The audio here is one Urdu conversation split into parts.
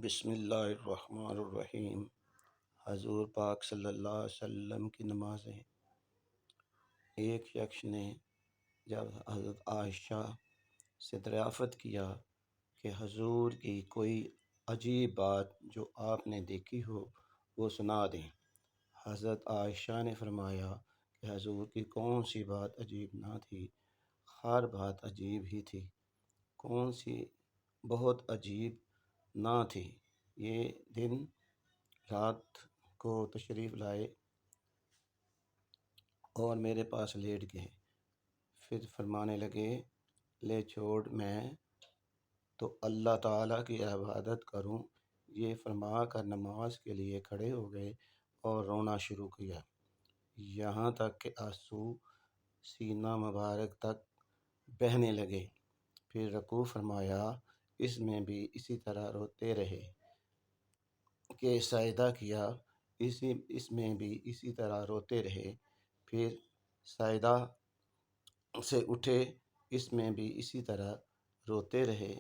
بسم اللہ الرحمن الرحیم۔ حضور پاک صلی اللہ علیہ وسلم کی نمازیں۔ ایک شخص نے جب حضرت عائشہ سے دریافت کیا کہ حضور کی کوئی عجیب بات جو آپ نے دیکھی ہو وہ سنا دیں۔ حضرت عائشہ نے فرمایا کہ حضور کی کون سی بات عجیب نہ تھی، ہر بات عجیب ہی تھی۔ کون سی بہت عجیب نہ تھی؟ یہ دن رات کو تشریف لائے اور میرے پاس لیٹ گئے، پھر فرمانے لگے لے چھوڑ، میں تو اللہ تعالیٰ کی عبادت کروں۔ یہ فرما کر نماز کے لیے کھڑے ہو گئے اور رونا شروع کیا، یہاں تک کہ آنسو سینہ مبارک تک بہنے لگے۔ پھر رکوع فرمایا، اس میں بھی اسی طرح روتے رہے کہ سجدہ کیا، اس میں بھی اسی طرح روتے رہے۔ پھر سجدہ سے اٹھے، اس میں بھی اسی طرح روتے رہے،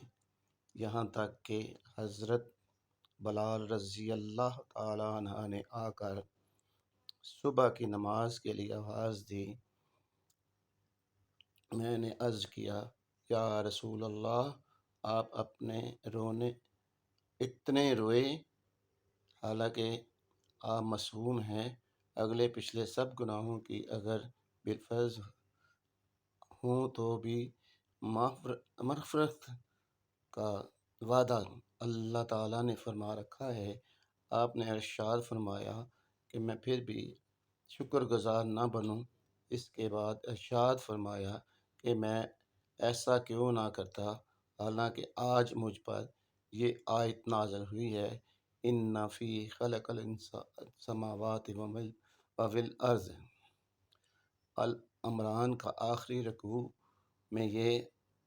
یہاں تک کہ حضرت بلال رضی اللہ تعالیٰ عنہ نے آ کر صبح کی نماز کے لیے آواز دی۔ میں نے عرض کیا، یا رسول اللہ، آپ اپنے رونے اتنے روئے، حالانکہ آپ معصوم ہیں، اگلے پچھلے سب گناہوں کی اگر بالفرض ہوں تو بھی مغفرت کا وعدہ اللہ تعالیٰ نے فرما رکھا ہے۔ آپ نے ارشاد فرمایا کہ میں پھر بھی شکر گزار نہ بنوں۔ اس کے بعد ارشاد فرمایا کہ میں ایسا کیوں نہ کرتا، حالانکہ آج مجھ پر یہ آیت نازل ہوئی ہے، ان فی خلق السماوات والارض۔ العمران کا آخری رکوع میں یہ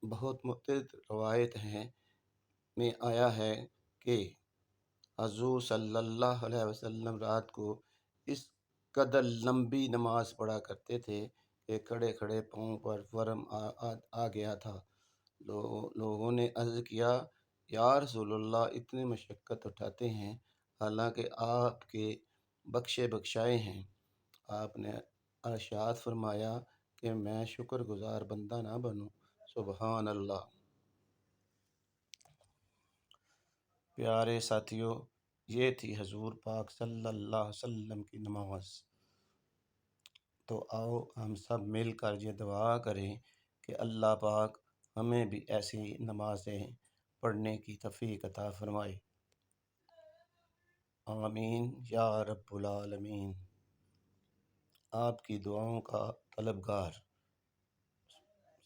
بہت متعدد روایت میں آیا ہے کہ حضور صلی اللہ علیہ وسلم رات کو اس قدر لمبی نماز پڑھا کرتے تھے کہ کھڑے کھڑے پاؤں پر ورم آ گیا تھا۔ لوگوں نے عرض کیا، یا رسول اللہ، اتنی مشقت اٹھاتے ہیں، حالانکہ آپ کے بخشے بخشائے ہیں۔ آپ نے ارشاد فرمایا کہ میں شکر گزار بندہ نہ بنوں۔ سبحان اللہ۔ پیارے ساتھیوں، یہ تھی حضور پاک صلی اللہ علیہ وسلم کی نماز۔ تو آؤ ہم سب مل کر یہ دعا کریں کہ اللہ پاک ہمیں بھی ایسی نمازیں پڑھنے کی توفیق عطا فرمائے۔ آمین یا رب العالمین۔ آپ کی دعاؤں کا طلبگار۔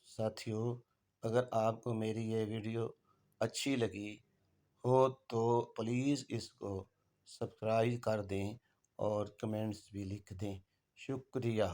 ساتھیوں، اگر آپ کو میری یہ ویڈیو اچھی لگی ہو تو پلیز اس کو سبسکرائب کر دیں اور کمنٹس بھی لکھ دیں۔ شکریہ۔